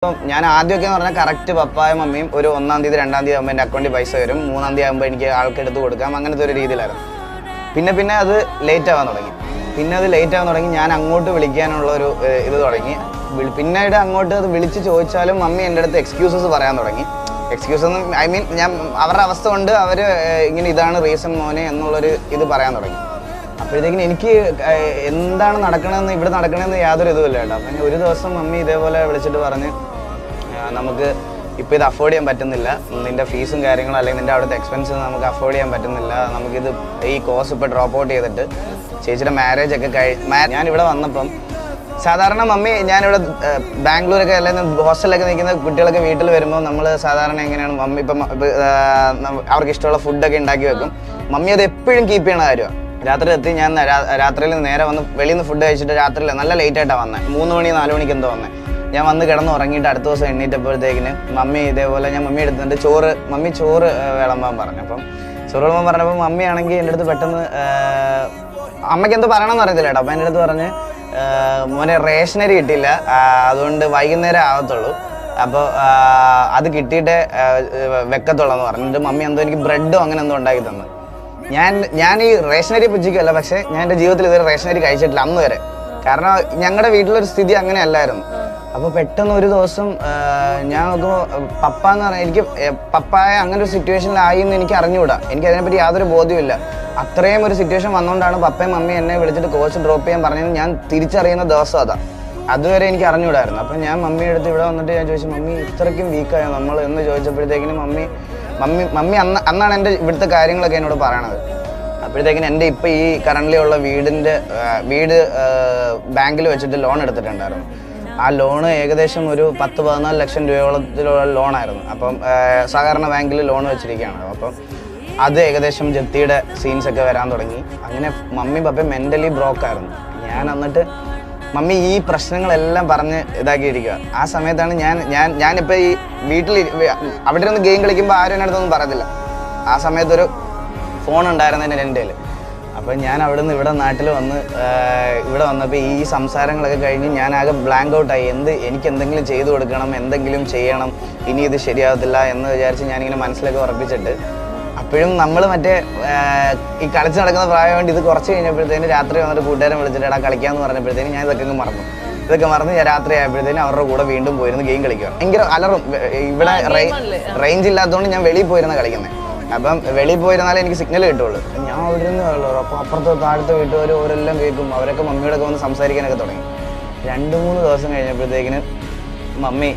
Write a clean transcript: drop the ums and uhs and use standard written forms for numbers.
ഞാൻ ആദ്യമൊക്കെ എന്ന് പറഞ്ഞാൽ കറക്റ്റ് പപ്പായും മമ്മിയും ഒരു 1-ാം തീയതി 2-ാം തീയതി ആകുമ്പോൾ എൻ്റെ അക്കൗണ്ടിൽ പൈസ വരും, 3-ാം തീയതി ആകുമ്പോൾ എനിക്ക് ആൾക്കെടുത്ത് കൊടുക്കാം, അങ്ങനത്തെ ഒരു രീതിയിലായിരുന്നു. പിന്നെ അത് ലേറ്റ് ആവാൻ തുടങ്ങി. ഞാൻ അങ്ങോട്ട് വിളിക്കാനുള്ള ഒരു ഇത് തുടങ്ങി. പിന്നീട് അങ്ങോട്ട് അത് വിളിച്ച് ചോദിച്ചാലും മമ്മി എൻ്റെ അടുത്ത് എക്സ്ക്യൂസസ് പറയാൻ തുടങ്ങി. ഐ മീൻ ഞാൻ അവരുടെ അവസ്ഥ കൊണ്ട് അവർ ഇങ്ങനെ ഇതാണ് റീസൺ മോനെ എന്നുള്ളൊരു ഇത് പറയാൻ തുടങ്ങി. അപ്പോഴത്തേക്കിനും എനിക്ക് എന്താണ് ഇവിടെ നടക്കണമെന്ന് യാതൊരു ഇതുമില്ല കേട്ടോ. അപ്പം ഒരു ദിവസം മമ്മി ഇതേപോലെ വിളിച്ചിട്ട് പറഞ്ഞ് നമുക്ക് ഇപ്പോൾ ഇത് അഫോർഡ് ചെയ്യാൻ പറ്റുന്നില്ല, നിൻ്റെ ഫീസും കാര്യങ്ങളും അല്ലെങ്കിൽ നിൻ്റെ അവിടുത്തെ എക്സ്പെൻസ് നമുക്ക് അഫോർഡ് ചെയ്യാൻ പറ്റുന്നില്ല, നമുക്കിത് ഈ കോഴ്സ് ഇപ്പോൾ ഡ്രോപ്പ് ഔട്ട് ചെയ്തിട്ട് ചേച്ചിയുടെ മാരേജ് ഒക്കെ ഞാനിവിടെ വന്നപ്പം സാധാരണ മമ്മി ഞാനിവിടെ ബാംഗ്ലൂരൊക്കെ അല്ലെങ്കിൽ ഹോസ്റ്റലിലൊക്കെ നിൽക്കുന്ന കുട്ടികളൊക്കെ വീട്ടിൽ വരുമ്പോൾ നമ്മൾ സാധാരണ എങ്ങനെയാണ് മമ്മി ഇപ്പം അവർക്ക് ഇഷ്ടമുള്ള ഫുഡൊക്കെ ഉണ്ടാക്കി വെക്കും. മമ്മി അത് എപ്പോഴും കീപ്പ് ചെയ്യണ കാര്യമാണ്. രാത്രി എത്തി ഞാൻ രാത്രിയിൽ നേരെ വന്ന് വെളിയിൽ നിന്ന് ഫുഡ് കഴിച്ചിട്ട് രാത്രിയിൽ നല്ല ലേറ്റായിട്ടാണ് വന്നത്, 3 മണി 4 മണിക്ക് എന്തോ വന്നത്. ഞാൻ വന്ന് കിടന്ന് ഉറങ്ങിയിട്ട് അടുത്ത ദിവസം എണ്ണീറ്റപ്പോഴത്തേക്കിന് മമ്മി ഇതേപോലെ ഞാൻ മമ്മി എടുത്തിട്ട് മമ്മി ചോറ് വിളമ്പാൻ പറഞ്ഞു. അപ്പം ചോറ് വിളമ്പാൻ പറഞ്ഞപ്പോൾ മമ്മി ആണെങ്കിൽ എൻ്റെ അടുത്ത് പെട്ടെന്ന് അമ്മയ്ക്ക് എന്തോ പറയണമെന്ന് അറിയത്തില്ല കേട്ടോ. അപ്പം എൻ്റെ അടുത്ത് പറഞ്ഞ് മോനെ റേഷനറി കിട്ടിയില്ല, അതുകൊണ്ട് വൈകുന്നേരം ആവത്തുള്ളൂ, അപ്പോൾ അത് കിട്ടിയിട്ട് വെക്കത്തുള്ളൂ എന്ന് പറഞ്ഞിട്ട് മമ്മി എന്തോ എനിക്ക് ബ്രെഡോ അങ്ങനെ എന്തോ ഉണ്ടാക്കി തന്നു. ഞാൻ ഈ റേഷനറി പുച്ഛിക്കല്ല, പക്ഷേ ഞാൻ എൻ്റെ ജീവിതത്തിൽ ഇതുവരെ റേഷനറി കഴിച്ചിട്ടില്ല അന്ന് വരെ. കാരണം ഞങ്ങളുടെ വീട്ടിലൊരു സ്ഥിതി അങ്ങനെ അല്ലായിരുന്നു. അപ്പോൾ പെട്ടെന്ന് ഒരു ദിവസം ഞാൻ നോക്കുമ്പോൾ പപ്പ എന്ന് പറഞ്ഞാൽ എനിക്ക് പപ്പായ അങ്ങനെ ഒരു സിറ്റുവേഷനിലായി എന്ന് എനിക്ക് അറിഞ്ഞുകൂടാ, എനിക്ക് അതിനെപ്പറ്റി യാതൊരു ബോധ്യമില്ല. അത്രയും ഒരു സിറ്റുവേഷൻ വന്നുകൊണ്ടാണ് പപ്പയും മമ്മിയും എന്നെ വിളിച്ചിട്ട് കോച്ച് ഡ്രോപ്പ് ചെയ്യാൻ പറഞ്ഞത് ഞാൻ തിരിച്ചറിയുന്ന ദിവസം അതാ. അതുവരെ എനിക്ക് അറിഞ്ഞുകൂടായിരുന്നു. അപ്പം ഞാൻ മമ്മിയുടെ അടുത്ത് ഇവിടെ വന്നിട്ട് ഞാൻ ചോദിച്ചു, മമ്മി ഇത്രയ്ക്കും വീക്കായോ നമ്മൾ എന്ന് ചോദിച്ചപ്പോഴത്തേക്കിനും മമ്മി അന്നാണ് എൻ്റെ ഇവിടുത്തെ കാര്യങ്ങളൊക്കെ എന്നോട് പറയണത്. അപ്പോഴത്തേക്കിനും എൻ്റെ ഇപ്പോൾ ഈ കറണ്ട്ലി ഉള്ള വീട് ബാങ്കിൽ വെച്ചിട്ട് ലോൺ എടുത്തിട്ടുണ്ടായിരുന്നു. ആ ലോണ് ഏകദേശം ഒരു 10-14 ലക്ഷം രൂപയോളത്തിലുള്ള ലോണായിരുന്നു. അപ്പം സഹകരണ ബാങ്കിൽ ലോൺ വെച്ചിരിക്കുകയാണ്. അപ്പം അത് ഏകദേശം ജപ്തിയുടെ സീൻസൊക്കെ വരാൻ തുടങ്ങി. അങ്ങനെ മമ്മി പപ്പയും മെൻ്റലി ബ്രോക്കായിരുന്നു. ഞാൻ എന്നിട്ട് മമ്മി ഈ പ്രശ്നങ്ങളെല്ലാം പറഞ്ഞ് ഇതാക്കിയിരിക്കുക. ആ സമയത്താണ് ഞാനിപ്പോൾ ഈ വീട്ടിൽ അവിടെ നിന്ന് ഗെയിം കളിക്കുമ്പോൾ ആരും എൻ്റെ അടുത്തൊന്നും പറയത്തില്ല. ആ സമയത്തൊരു ഫോൺ ഉണ്ടായിരുന്നതിൻ്റെ എൻ്റെ കയ്യിൽ. അപ്പോൾ ഞാൻ അവിടെ നിന്ന് ഇവിടെ വന്നപ്പോൾ ഈ സംസാരങ്ങളൊക്കെ കഴിഞ്ഞ് ഞാനാകെ ബ്ലാങ്ക് ഔട്ടായി. എനിക്ക് എന്തെങ്കിലും ചെയ്തു കൊടുക്കണം, എന്തെങ്കിലും ചെയ്യണം, ഇനി ഇത് ശരിയാവത്തില്ല എന്ന് വിചാരിച്ച് ഞാനിങ്ങനെ മനസ്സിലൊക്കെ ഉറപ്പിച്ചിട്ട് അപ്പോഴും നമ്മൾ മറ്റേ ഈ കളിച്ച് നടക്കുന്ന പ്രായം കൊണ്ട് ഇത് കുറച്ച് കഴിഞ്ഞപ്പോഴത്തേന് രാത്രി വന്നിട്ട് കൂട്ടുകാരൻ വിളിച്ചിട്ട് എടാ കളിക്കാമെന്ന് പറഞ്ഞപ്പോഴത്തേന് ഞാൻ ഇതൊക്കെ മറന്നു ഞാൻ രാത്രി ആയപ്പോഴത്തേനും അവരുടെ കൂടെ വീണ്ടും പോയിരുന്നു ഗെയിം കളിക്കുക. ഭയങ്കര അലറും. ഇവിടെ റേഞ്ച് ഇല്ലാത്തതുകൊണ്ട് ഞാൻ വെളിയിൽ പോയിരുന്ന കളിക്കുന്നത്. അപ്പം വെളിയിൽ പോയിരുന്നാലേ എനിക്ക് സിഗ്നൽ കിട്ടുള്ളൂ. ഞാൻ അവിടെ നിന്ന് ഉള്ളൂ. അപ്പോൾ അപ്പുറത്തെ താഴത്തെ വീട്ടുകാർ ഓരെല്ലാം കേൾക്കും, അവരൊക്കെ മമ്മിയോടൊക്കെ വന്ന് സംസാരിക്കാനൊക്കെ തുടങ്ങി. 2-3 ദിവസം കഴിഞ്ഞപ്പോഴത്തേക്കിന് മമ്മി